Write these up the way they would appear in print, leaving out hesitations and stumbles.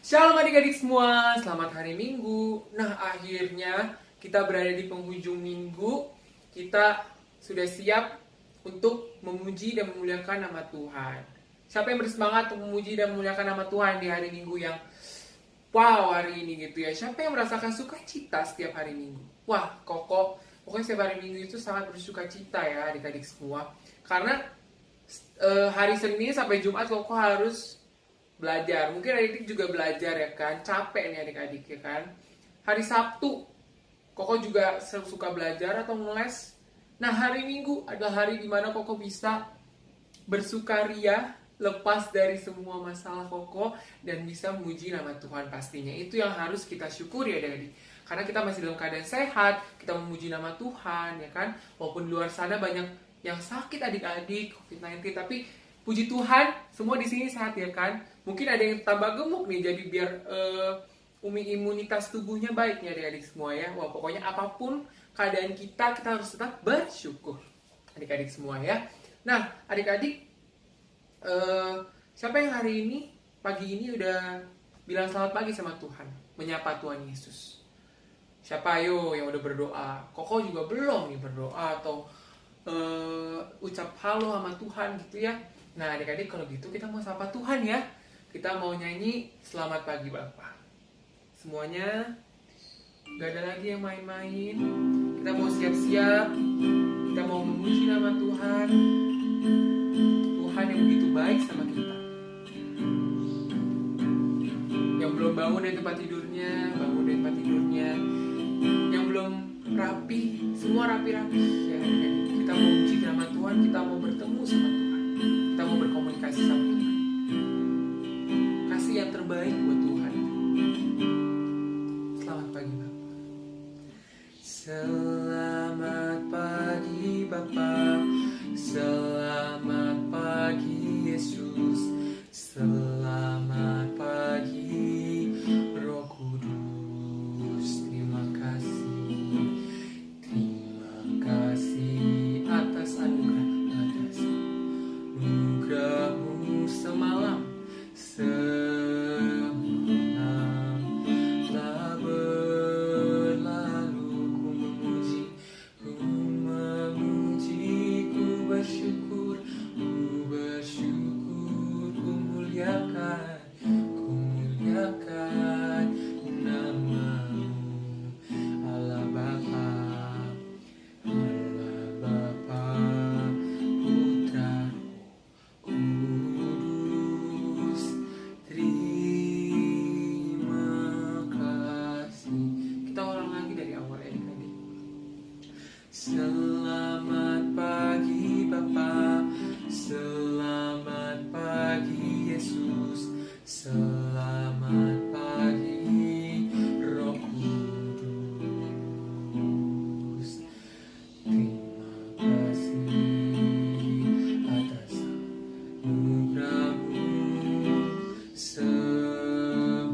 Shalom adik-adik semua, selamat hari Minggu. Nah, akhirnya kita berada di penghujung minggu. Kita sudah siap untuk memuji dan memuliakan nama Tuhan. Siapa yang bersemangat untuk memuji dan memuliakan nama Tuhan di hari Minggu yang wow hari ini gitu ya? Siapa yang merasakan sukacita setiap hari Minggu? Wah, pokoknya setiap hari Minggu itu sangat bersukacita ya adik-adik semua. Karena hari Senin sampai Jumat Koko harus belajar. Mungkin adik-adik juga belajar ya kan, capek nih adik-adik ya kan. Hari Sabtu Koko juga suka belajar atau ngeles. Nah, hari Minggu adalah hari dimana Koko bisa bersukaria, lepas dari semua masalah Koko, dan bisa memuji nama Tuhan pastinya. Itu yang harus kita syukuri ya adik-adik. Karena kita masih dalam keadaan sehat, kita memuji nama Tuhan ya kan. Walaupun di luar sana banyak yang sakit adik-adik, COVID-19, tapi puji Tuhan, semua di sini sehat ya kan. Mungkin ada yang tambah gemuk nih, jadi biar imunitas tubuhnya baik nih adik-adik semua ya. Wah, pokoknya apapun keadaan kita harus tetap bersyukur adik-adik semua ya. Nah, adik-adik, siapa yang hari ini, pagi ini udah bilang selamat pagi sama Tuhan, menyapa Tuhan Yesus? Siapa ayo yang udah berdoa? Koko juga belum nih berdoa atau ucap halo sama Tuhan gitu ya. Nah adik-adik, kalau gitu kita mau sapa Tuhan ya. Kita mau nyanyi Selamat Pagi Bapa. Semuanya gak ada lagi yang main-main. Kita mau siap-siap. Kita mau memuji nama Tuhan. Tuhan yang begitu baik sama kita. Yang belum bangun dari tempat tidurnya, bangun dari tempat tidurnya. Yang belum rapi, semua rapi-rapi ya. Kita mau memuji nama Tuhan. Kita mau bertemu sama Tuhan. Kita mau berkomunikasi sama Tuhan. Kasih yang terbaik buat Tuhan. Selamat pagi Bapak. Selamat pagi Bapak. Selamat pagi Yesus. Selamat pagi Roh Kudus. Terima kasih. Terima kasih atas anugerah-Mu semalam. Semalam telah berlalu. Ku memuji, ku bersyukur, ku muliakan nama-Mu. Allah Bapa, Allah Bapa, Putra, Kudus, terima kasih. Kita ulang lagi dari awal ya adik-adik. Selamat pagi Bapa, selamat pagi Yesus, selamat pagi Roh Kudus. Terima kasih atas anugerah-Mu semalam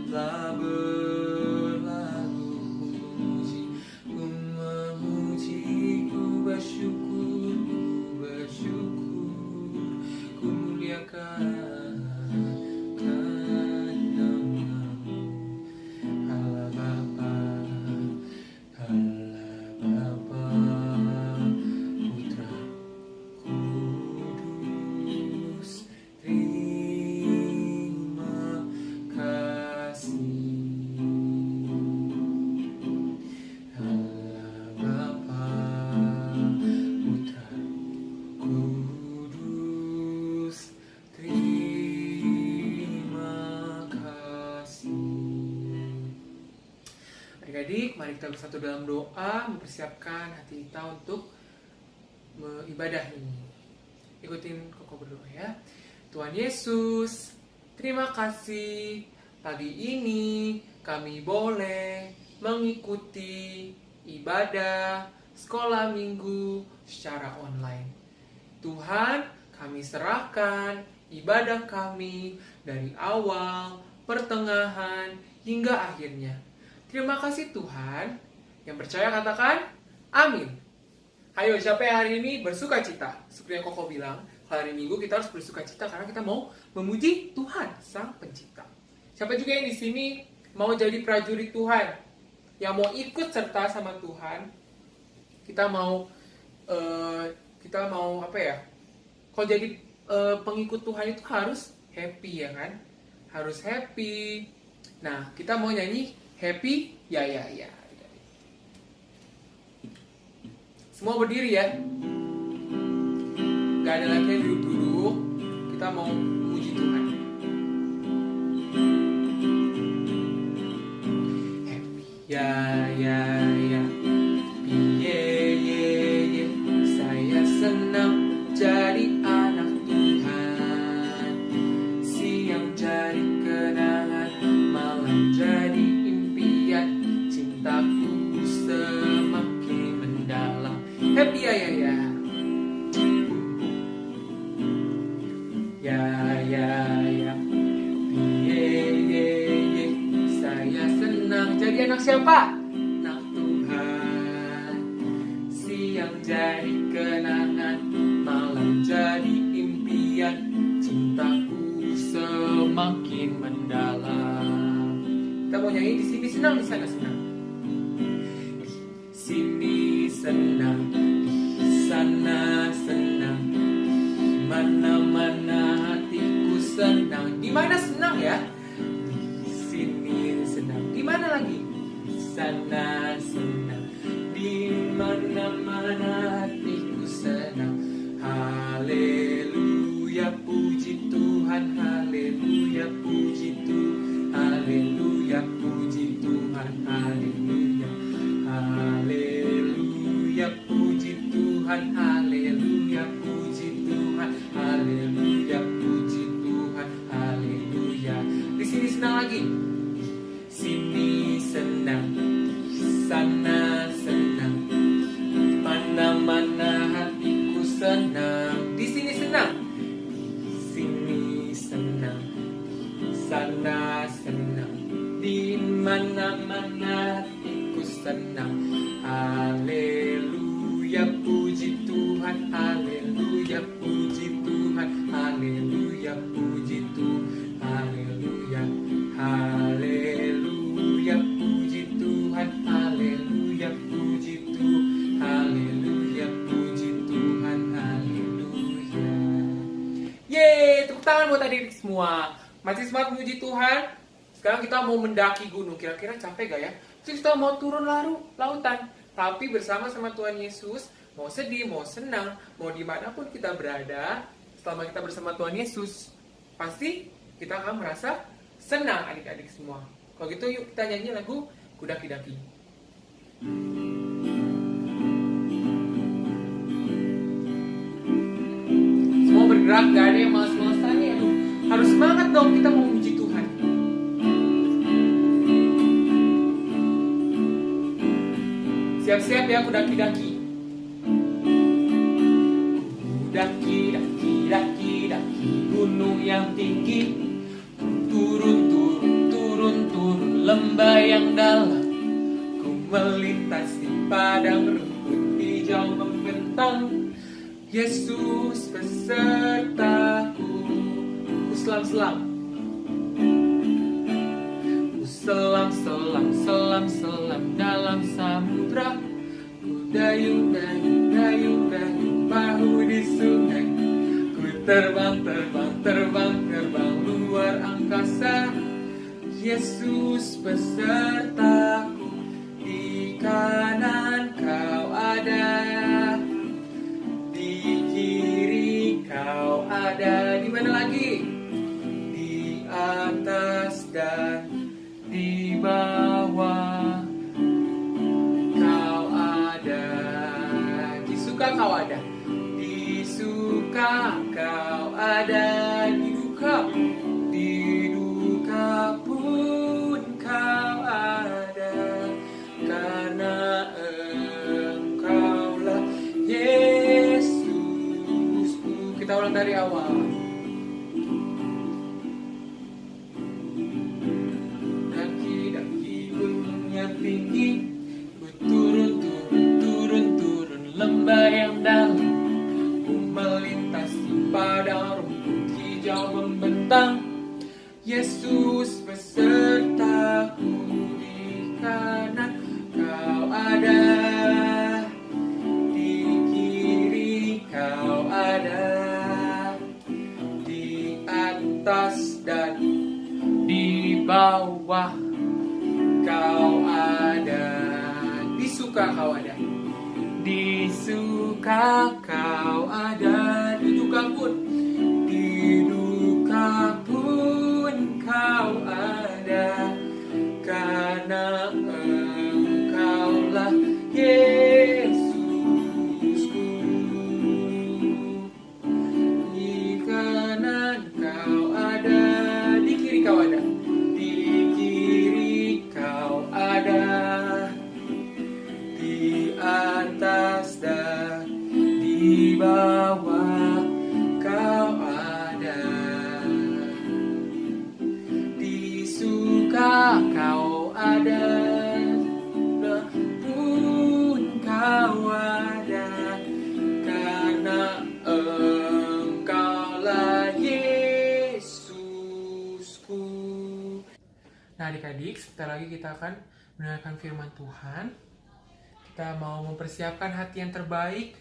telah berlalu. Ku memuji, ku bersyukur, ku muliakan nama-Mu. Allah Bapa, Allah Bapa, Putra, Kudus, terima kasih. Allah Bapa, Putra, Kudus, terima kasih. Adik-adik, mari kita bersatu dalam doa, mempersiapkan hati kita untuk beribadah ini. Ikutin Koko berdoa ya. Tuhan Yesus, terima kasih pagi ini kami boleh mengikuti ibadah sekolah minggu secara online. Tuhan, kami serahkan ibadah kami dari awal, pertengahan, hingga akhirnya. Terima kasih Tuhan. Yang percaya katakan amin. Ayo, siapa yang hari ini bersuka cita? Seperti yang Koko bilang, hari Minggu kita harus bersuka cita karena kita mau memuji Tuhan, Sang Pencipta. Siapa juga yang di sini mau jadi prajurit Tuhan, yang mau ikut serta sama Tuhan, kita mau apa ya? Kalau jadi pengikut Tuhan itu harus happy ya kan? Harus happy. Nah, kita mau nyanyi happy, ya. Semua berdiri ya. Gak ada lagi yang duduk-duduk. Kita mau memuji Tuhan. Happy, ya. Ye. Saya senang jadi anak Tuhan. Siang jadi kenangan, malam jadi impian. Cintaku semakin mendalam. Happy, ya. Ya. Ye. Saya senang jadi anak siapa? Anak Tuhan. Siang jadi kenangan, malam jadi impian. Cintaku semakin mendalam. Kita mau nyanyi di sini senang, di sana senang. Di sini senang, di sana senang. Mana-mana hatiku senang. Di mana senang ya? Di sini senang. Di mana lagi? Di sana senang. Di mana-mana hatiku senang. Haleluya, puji Tuhan. Haleluya, puji Tuhan. Haleluya, puji Tuhan. Haleluya. Haleluya, puji Tuhan. Haleluya, puji Tuhan. Haleluya, puji Tuhan. Haleluya. Di sini senang lagi. Di sini senang, di sana senang. Mana-mana hatiku senang. Di sini senang. Di sini senang. Di sana senang. Di mana-mana hatiku senang. Haleluya, puji Tuhan. Haleluya, puji Tuhan. Haleluya, puji Tuhan. Haleluya. Haleluya, puji Tuhan. Haleluya, puji Tuhan. Haleluya, puji Tuhan. Haleluya. Yeay, tepuk tangan buat adik-adik semua. Masih semangat memuji Tuhan? Sekarang kita mau mendaki gunung. Kira-kira capek gak ya? Terus kita mau turun lautan. Tapi bersama sama Tuhan Yesus, mau sedih, mau senang, mau dimanapun kita berada, selama kita bersama Tuhan Yesus, pasti kita akan merasa senang adik-adik semua. Kalau gitu yuk kita nyanyi lagu Kudaki-daki. Semua bergerak, gak ada yang malas-malasan ya. Harus semangat dong kita mau memuji Tuhan. Siap-siap ya kudaki-daki. Daki gunung yang tinggi. Turun lembah yang dalam. Ku melintasi padang rumput hijau membentang. Yesus besertaku. Ku selam dalam samudra. Ku dayung bahu di sungai. Ku terbang luar angkasa. Yesus besertaku. Di kanan kau ada, di kiri kau ada. Di mana lagi? Di atas dan di bawah kau ada. Di suka kau ada, di suka kau ada, di duka pun kau ada, karena Yesus besertaku di kanan, Kau ada di kiri, Kau ada di atas dan di bawah, Kau ada. Di suka Kau ada, di suka Kau ada, di duka pun Kau ada, karena Engkaulah Yesusku. Di kanan Kau ada, di kiri Kau ada, di kiri Kau ada, di atas dan di bawah Kau ada. Di suka Kau ada, pun Kau ada, karena Engkaulah Yesusku. Nah adik-adik, sebentar lagi kita akan mendengarkan firman Tuhan. Kita mau mempersiapkan hati yang terbaik,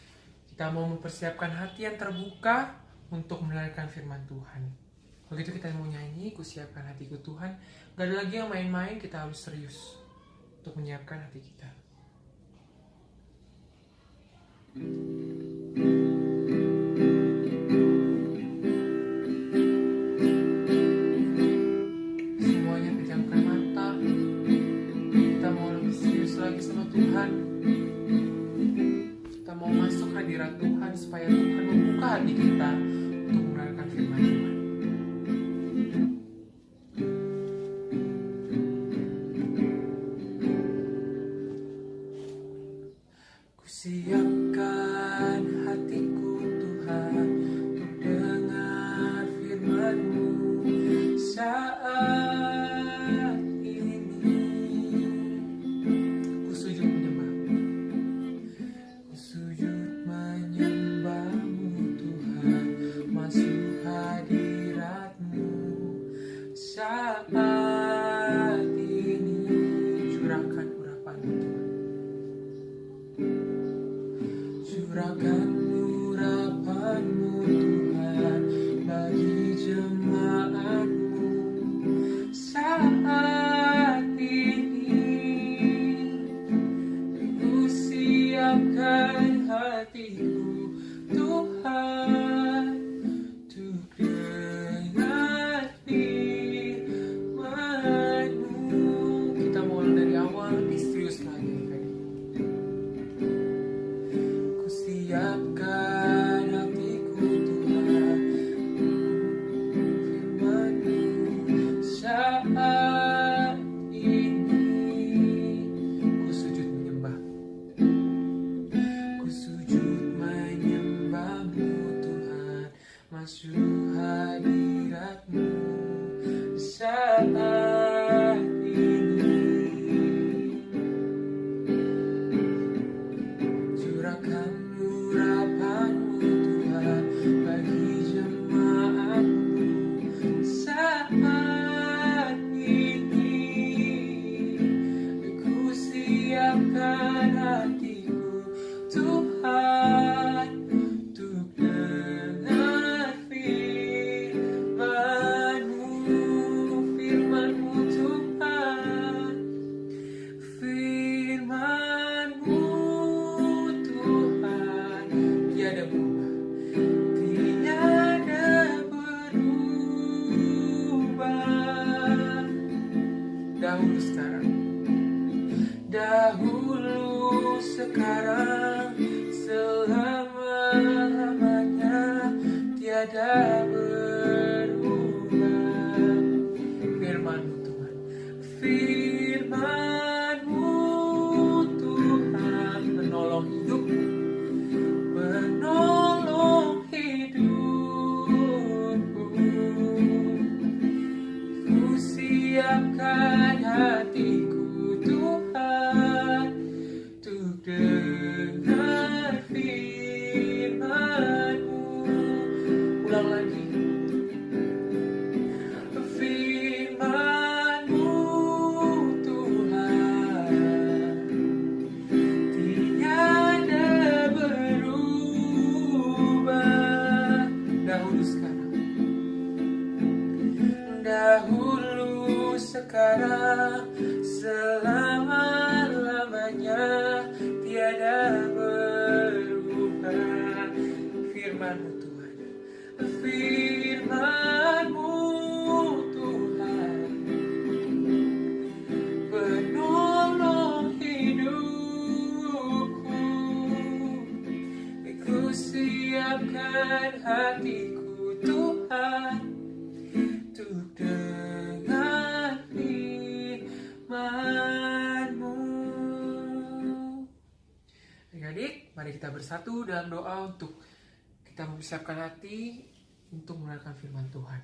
kita mau mempersiapkan hati yang terbuka untuk mendengarkan firman Tuhan. Begitu kita mau nyanyi, ku siapkan hatiku Tuhan. Gak ada lagi yang main-main, kita harus serius untuk menyiapkan hati kita. Semuanya pejamkan mata. Kita mau lebih serius lagi sama Tuhan. Kita mau masuk hadirat Tuhan supaya Tuhan membuka hati kita untuk mendengarkan firman Tuhan. Siapkan hatiku Tuhan untuk dengar firman-Mu saat ini. Ku sujud menyembah, ku sujud menyembah-Mu Tuhan, masuk hadirat-Mu saat ini. Curahkan urapan-Mu Tuhan, curahkan urapan-Mu Tuhan bagi jemaat-Mu saat ini. Ku siapkan hatiku Tuhan untuk dengar firman-Mu. Kita mulai dari awal, lebih serius lagi. Siapkan hatiku Tuhan, firman-Mu saat ini. Ku sujud menyembah, ku sujud menyembah-Mu Tuhan, masuk hadirat-Mu saat ini. Curahkan urapan-Mu Tuhan bagi jemaat-Mu saat ini. Ku siapkan hatiku Tuhan untuk dengar firman-Mu, firman-Mu Tuhan, firman-Mu Tuhan, tiada berubah, tiada berubah. Dahulu sekarang, dahulu sekarang, selama-lamanya, tiada berubah. Firman-Mu Tuhan, firman-Mu Tuhan, menolong hidup, menolong hidupku. Ku siapkan hati dahulu, sekarang, selama-lamanya, tiada berubah. Firman-Mu Tuhan, firman-Mu Tuhan, penolong hidupku. Ku siapkan hatiku Tuhan, untuk dengar firman-Mu. Adik-adik, mari kita bersatu dalam doa untuk kita mempersiapkan hati untuk mendengarkan firman Tuhan.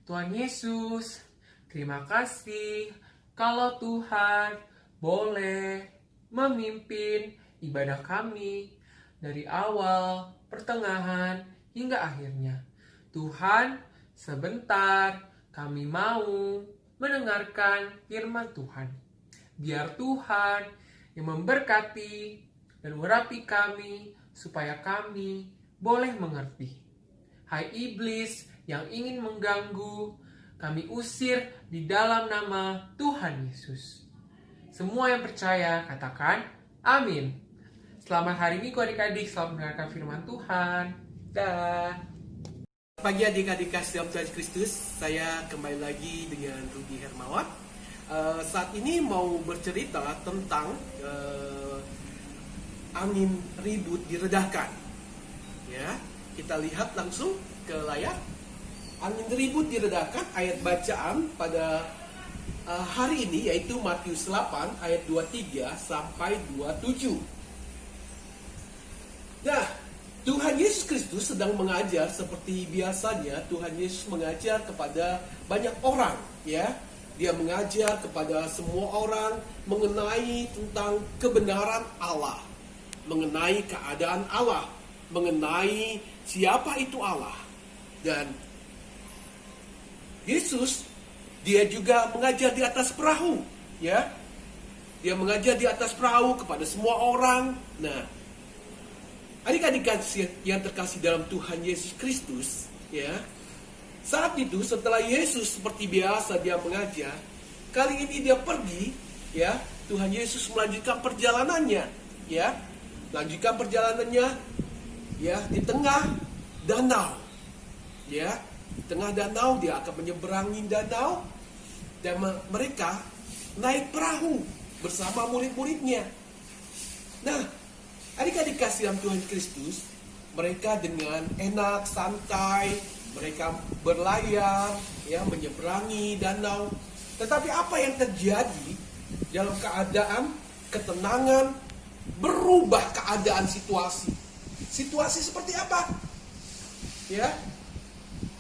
Tuhan Yesus, terima kasih kalau Tuhan boleh memimpin ibadah kami dari awal, pertengahan, hingga akhirnya. Tuhan, sebentar kami mau mendengarkan firman Tuhan. Biar Tuhan yang memberkati dan merapi kami supaya kami boleh mengerti. Hai iblis yang ingin mengganggu, kami usir di dalam nama Tuhan Yesus. Semua yang percaya katakan amin. Selamat hari Minggu adik-adik, selamat mendengarkan firman Tuhan. Dah. Pagi adik-adik kasih dalam Tuhan Kristus, saya kembali lagi dengan Rudi Hermawan. Saat ini mau bercerita tentang angin ribut diredahkan. Ya, kita lihat langsung ke layar. Angin ribut diredahkan, ayat bacaan pada hari ini yaitu Matius 8 ayat 23 sampai 27. Nah, Tuhan Yesus Kristus sedang mengajar seperti biasanya. Tuhan Yesus mengajar kepada banyak orang, ya. Dia mengajar kepada semua orang mengenai tentang kebenaran Allah, mengenai keadaan Allah, mengenai siapa itu Allah. Dan Yesus, dia juga mengajar di atas perahu, ya. Dia mengajar di atas perahu kepada semua orang. Nah, adik-adik yang terkasih dalam Tuhan Yesus Kristus, ya. Saat itu setelah Yesus seperti biasa dia mengajar, kali ini dia pergi, ya. Tuhan Yesus melanjutkan perjalanannya, ya. Lanjutkan perjalanannya, ya, di tengah danau. Ya, di tengah danau dia akan menyeberangi danau dan mereka naik perahu bersama murid-muridnya. Nah, adik-adik kasih dalam Tuhan Kristus, mereka dengan enak, santai, mereka berlayar, ya, menyeberangi danau. Tetapi apa yang terjadi dalam keadaan ketenangan, berubah keadaan situasi. Situasi seperti apa? Ya,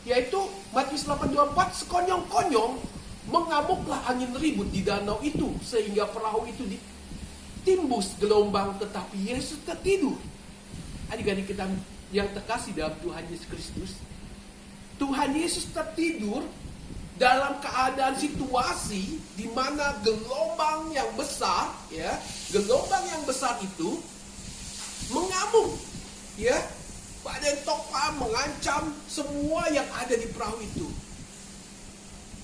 yaitu Matius 8:24, sekonyong-konyong mengamuklah angin ribut di danau itu sehingga perahu itu ditimbus gelombang, tetapi Yesus tertidur. Adik-adik kita yang terkasih dalam Tuhan Yesus Kristus, Tuhan Yesus tertidur dalam keadaan situasi di mana gelombang yang besar, ya, gelombang yang besar itu mengamuk, ya, badai topan mengancam semua yang ada di perahu itu.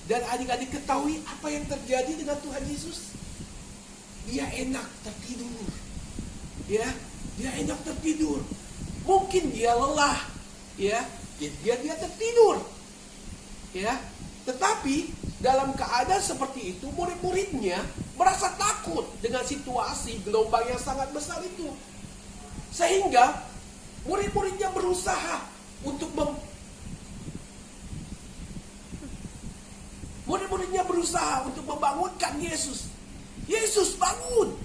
Dan adik-adik ketahui apa yang terjadi dengan Tuhan Yesus? Dia enak tertidur, ya, dia enak tertidur. Mungkin dia lelah, ya. Dia tertidur, ya. Tetapi dalam keadaan seperti itu, murid-muridnya merasa takut dengan situasi gelombang yang sangat besar itu, sehingga murid-muridnya berusaha untuk membangunkan Yesus. Yesus, bangun!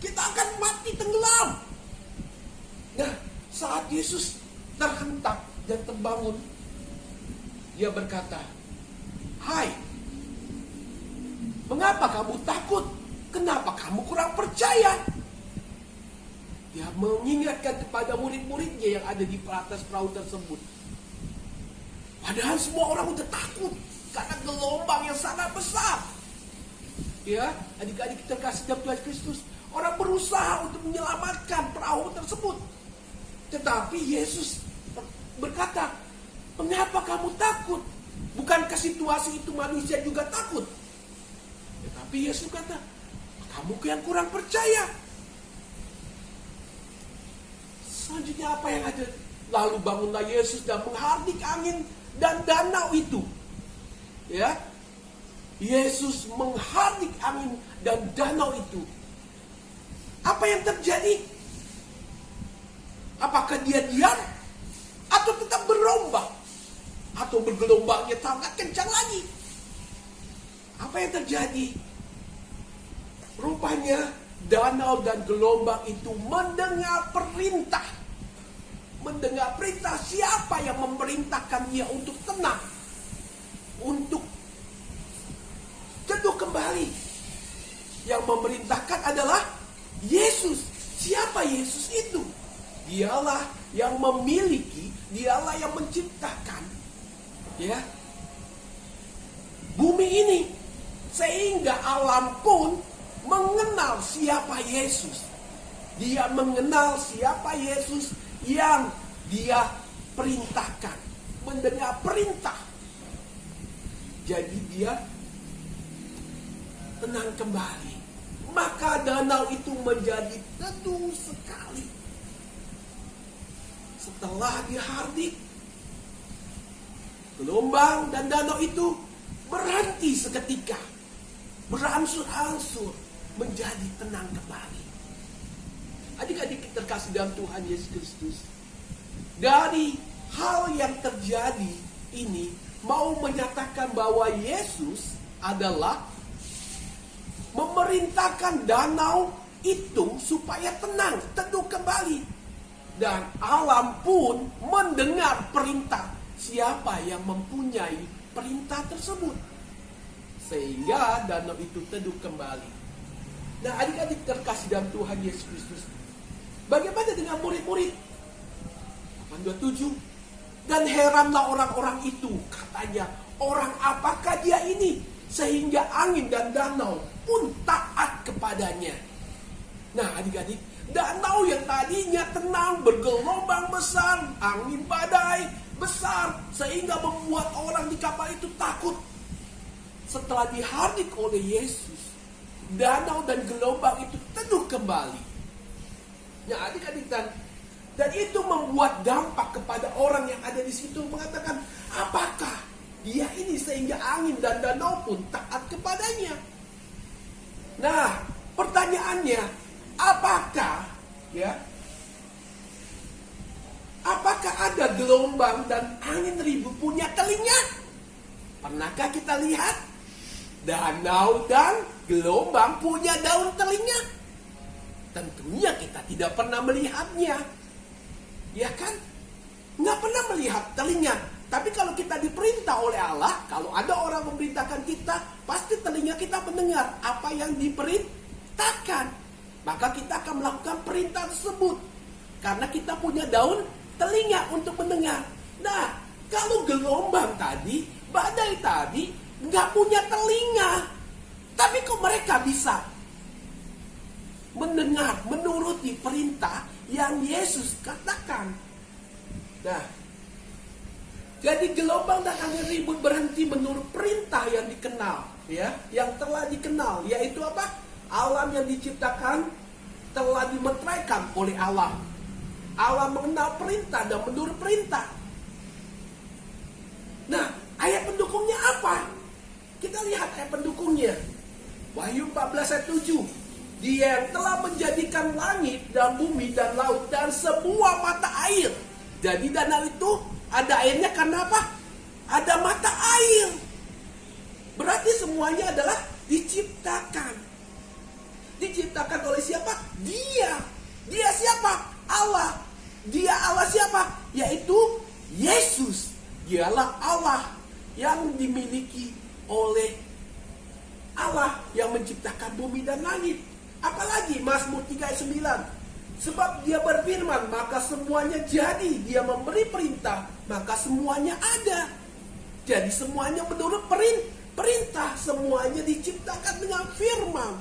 Kita akan mati tenggelam. Nah, saat Yesus terhentak dan terbangun, dia berkata, "Hai, mengapa kamu takut? Kenapa kamu kurang percaya?" Dia mengingatkan kepada murid-muridnya yang ada di atas perahu tersebut. Padahal semua orang udah takut karena gelombang yang sangat besar. Ya, adik-adik terkasih dalam Tuhan Kristus, orang berusaha untuk menyelamatkan perahu tersebut. Tetapi Yesus berkata, "Mengapa kamu takut? Bukankah situasi itu manusia juga takut? Tetapi Yesus kata, kamu yang kurang percaya. Selanjutnya apa yang ada? Lalu bangunlah Yesus dan menghardik angin dan danau itu. Ya, Yesus menghardik angin dan danau itu. Apa yang terjadi? Apakah dia diam? Atau tetap berombak? Atau bergelombangnya sangat kencang lagi? Apa yang terjadi? Rupanya danau dan gelombang itu mendengar perintah. Mendengar perintah. Siapa yang memerintahkan dia untuk tenang? Untuk teduh kembali? Yang memerintahkan adalah Yesus. Siapa Yesus itu? Dialah yang memiliki, dialah yang menciptakan, ya, bumi ini, sehingga alam pun mengenal siapa Yesus. Dia mengenal siapa Yesus yang dia perintahkan, mendengar perintah. Jadi dia tenang kembali. Maka danau itu menjadi teduh sekali. Setelah dihardik, gelombang dan danau itu berhenti seketika, berangsur-angsur menjadi tenang kembali. Adik-adik terkasih dalam Tuhan Yesus Kristus, dari hal yang terjadi ini mau menyatakan bahwa Yesus adalah memerintahkan danau itu supaya tenang, teduh kembali. Dan alam pun mendengar perintah siapa yang mempunyai perintah tersebut. Sehingga danau itu teduh kembali. Nah, adik-adik terkasih dalam Tuhan Yesus Kristus, bagaimana dengan murid-murid? 8:27. Dan heranlah orang-orang itu, katanya, orang apakah dia ini? Sehingga angin dan danau pun taat kepadanya. Nah, adik-adik, danau yang tadinya tenang, bergelombang besar, angin badai besar, sehingga membuat orang di kapal itu takut. Setelah dihardik oleh Yesus, danau dan gelombang itu teduh kembali. Nah, adik-adik, dan itu membuat dampak kepada orang yang ada di situ, mengatakan, apakah dia ini sehingga angin dan danau pun taat kepadanya? Nah, pertanyaannya, apakah ada gelombang dan angin ribut punya telinga? Pernahkah kita lihat danau dan gelombang punya daun telinga? Tentunya kita tidak pernah melihatnya, ya kan? Nggak pernah melihat telinga. Tapi kalau kita diperintah oleh Allah, kalau ada orang memerintahkan kita, pasti telinga kita mendengar apa yang diperintahkan. Maka kita akan melakukan perintah tersebut. Karena kita punya daun telinga untuk mendengar. Nah, kalau gelombang tadi, badai tadi, nggak punya telinga. Tapi kok mereka bisa mendengar, menuruti perintah yang Yesus katakan. Nah, jadi gelombang dan angin ribut berhenti menurut perintah yang dikenal, ya, yang telah dikenal, yaitu apa? Alam yang diciptakan telah dimeteraikan oleh Allah. Allah mengenal perintah dan menurut perintah. Nah, ayat pendukungnya apa? Kita lihat ayat pendukungnya. Wahyu 14 ayat 7. Dia yang telah menjadikan langit dan bumi dan laut dan semua mata air. Jadi danau itu ada airnya karena apa? Ada mata air. Berarti semuanya adalah diciptakan. Diciptakan oleh siapa? Dia. Dia siapa? Allah. Dia Allah siapa? Yaitu Yesus. Dialah Allah yang dimiliki oleh Allah yang menciptakan bumi dan langit. Apalagi Mazmur 3 ayat 9. Sebab dia berfirman, maka semuanya jadi. Dia memberi perintah, maka semuanya ada. Jadi semuanya menurut perintah. Semuanya diciptakan dengan firman.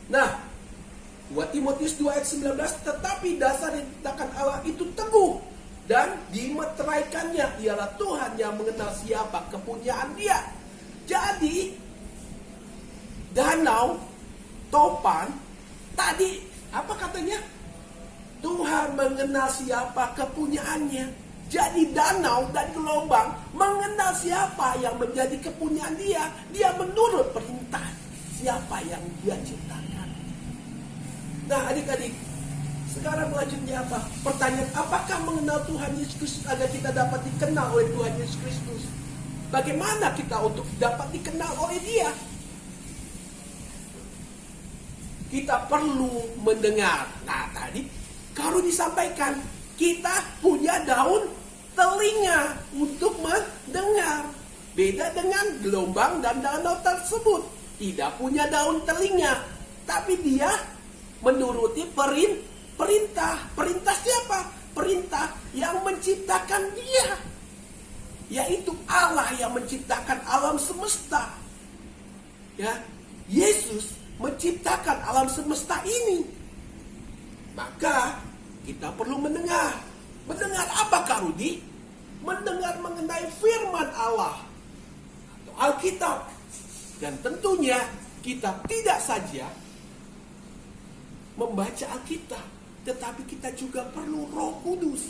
Nah, 2 Timotius 2 ayat 19. Tetapi dasar yang diciptakan Allah itu teguh dan dimeteraikannya. Ialah Tuhan yang mengenal siapa kepunyaan dia. Jadi danau, topan, tadi apa katanya? Tuhan mengenal siapa kepunyaannya. Jadi danau dan gelombang mengenal siapa yang menjadi kepunyaan dia. Dia menurut perintah siapa yang dia ciptakan. Nah adik-adik, sekarang selanjutnya apa? Pertanyaan, apakah mengenal Tuhan Yesus Kristus agar kita dapat dikenal oleh Tuhan Yesus Kristus? Bagaimana kita untuk dapat dikenal oleh dia? Kita perlu mendengar. Nah tadi kalau disampaikan, kita punya daun telinga untuk mendengar. Beda dengan gelombang dan danau tersebut. Tidak punya daun telinga. Tapi dia menuruti perintah. Perintah siapa? Perintah yang menciptakan dia. Yaitu Allah yang menciptakan alam semesta. Ya, Yesus menciptakan alam semesta ini. Maka kita perlu mendengar. Mendengar apa Kak Rudi? Mendengar mengenai firman Allah atau Alkitab. Dan tentunya kita tidak saja membaca Alkitab, tetapi kita juga perlu Roh Kudus.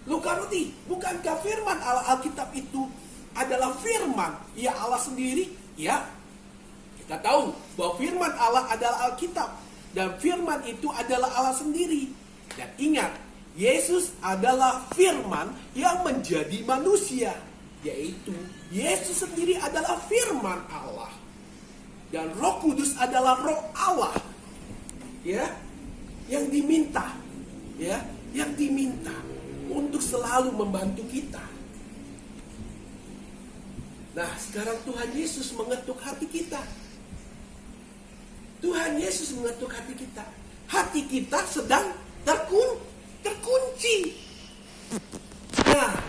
Loh Kak Rudi, bukankah firman Allah Alkitab itu adalah firman ya Allah sendiri? Ya, kita tahu bahwa firman Allah adalah Alkitab. Dan firman itu adalah Allah sendiri. Dan ingat, Yesus adalah firman yang menjadi manusia. Yaitu, Yesus sendiri adalah firman Allah. Dan Roh Kudus adalah Roh Allah. Ya, yang diminta. Ya, yang diminta untuk selalu membantu kita. Nah, sekarang Tuhan Yesus mengetuk hati kita. Tuhan Yesus mengetuk hati kita. Hati kita sedang terkunci. Nah,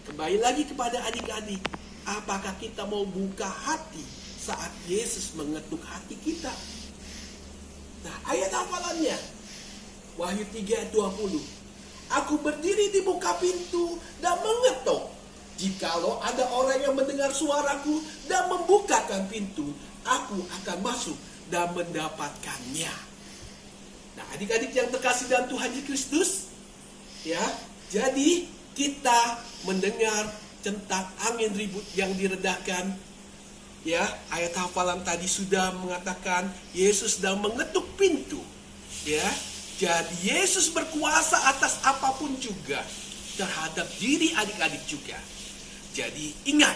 kembali lagi kepada adik-adik. Apakah kita mau buka hati saat Yesus mengetuk hati kita? Nah, ayat hafalannya. Wahyu 3 ayat 20. Aku berdiri di muka pintu dan mengetuk. Jikalau ada orang yang mendengar suaraku dan membukakan pintu, aku akan masuk dan mendapatkannya. Nah, adik-adik yang terkasih dalam Tuhan Yesus Kristus, ya, jadi kita mendengar tentang angin ribut yang diredahkan. Ya, ayat hafalan tadi sudah mengatakan Yesus sedang mengetuk pintu. Ya, jadi Yesus berkuasa atas apapun juga terhadap diri adik-adik juga. Jadi ingat,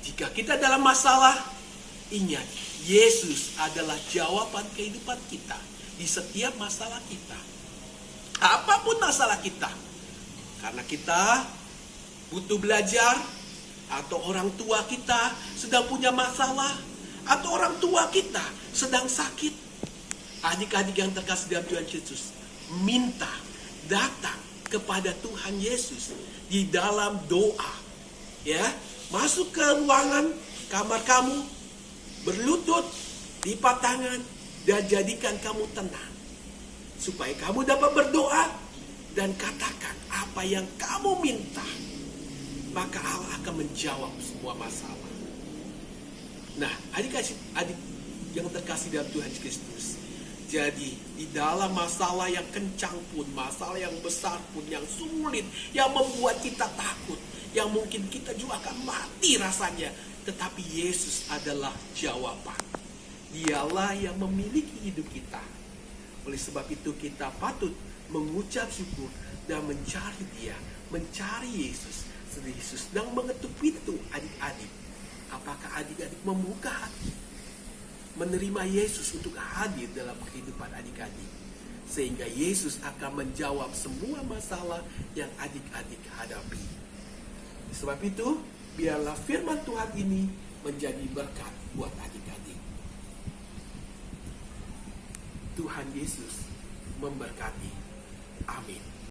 jika kita dalam masalah, ingat, Yesus adalah jawaban kehidupan kita di setiap masalah kita. Apapun masalah kita. Karena kita butuh belajar, atau orang tua kita sedang punya masalah, atau orang tua kita sedang sakit. Adik-adik yang terkasih dalam Tuhan Yesus, minta, datang kepada Tuhan Yesus di dalam doa. Ya, masuk ke ruangan kamar kamu, berlutut, lipat tangan, dan jadikan kamu tenang. Supaya kamu dapat berdoa dan katakan apa yang kamu minta. Maka Allah akan menjawab semua masalah. Nah, adik yang terkasih dalam Tuhan Kristus. Jadi, di dalam masalah yang kencang pun, masalah yang besar pun, yang sulit, yang membuat kita takut, yang mungkin kita juga akan mati rasanya, tetapi Yesus adalah jawaban. Dialah yang memiliki hidup kita. Oleh sebab itu kita patut mengucap syukur dan mencari Dia, mencari Yesus. Yesus sedang mengetuk pintu adik-adik. Apakah adik-adik membuka hati, menerima Yesus untuk hadir dalam kehidupan adik-adik, sehingga Yesus akan menjawab semua masalah yang adik-adik hadapi. Sebab itu, biarlah firman Tuhan ini menjadi berkat buat adik-adik. Tuhan Yesus memberkati. Amin.